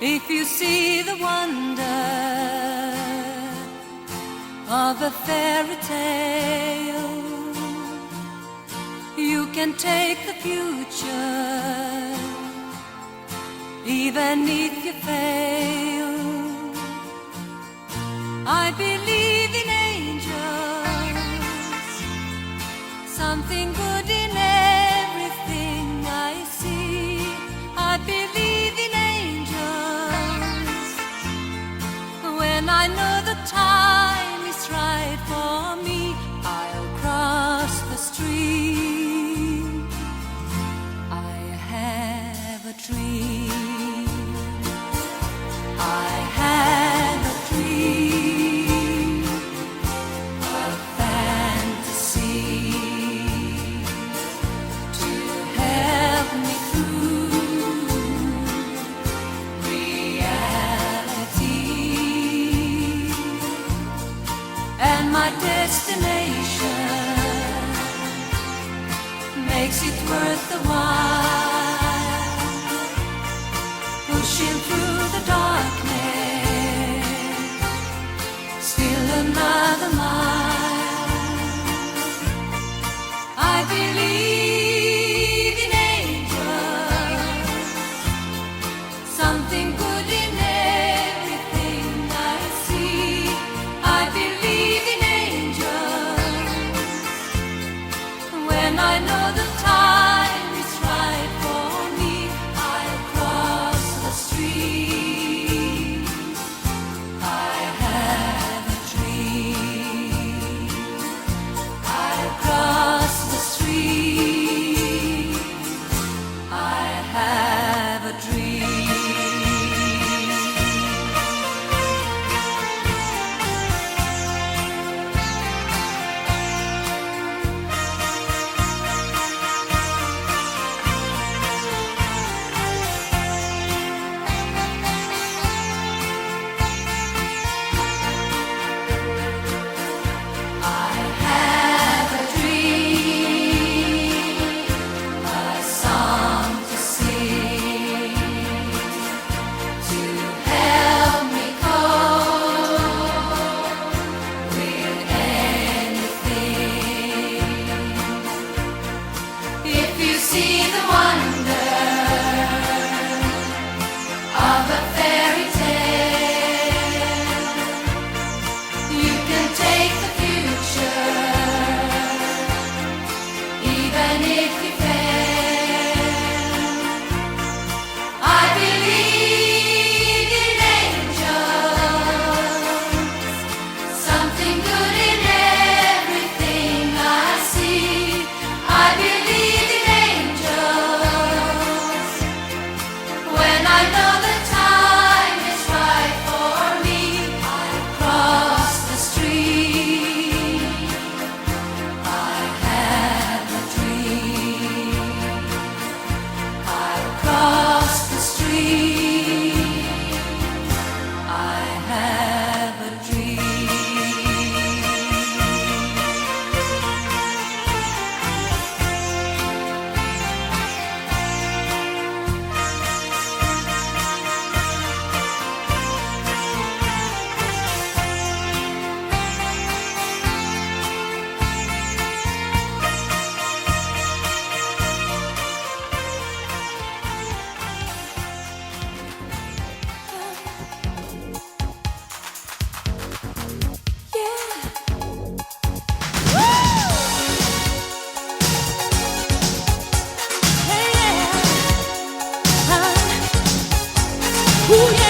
If you see the wonder of a fairy tale, you can take the future, even if you fail. I believe in angels, something good in everything I see. I believe in angels when I know the time is right for me. I'll cross the street. I have a dream. I have a dream, a fantasy to help me through reality, and my destination makes it worth the while, pushing through the darkness, still another mile. I believe in angels, something good in everything I see. I believe in angels when I know the time is right for me. I'll cross the street. I have a dream. I'll cross the street. I have a dream. I have a dream, a song to sing, to help me cope with anything. If you see the wonder of a fairy tale, you can take the future, even if you fail. I believe in angels, something good in everything I see. I believe in angels when I know the time is right for me. I'll cross the street. I have a dream. I'll cross the street. I have a dream. Ooh, yeah.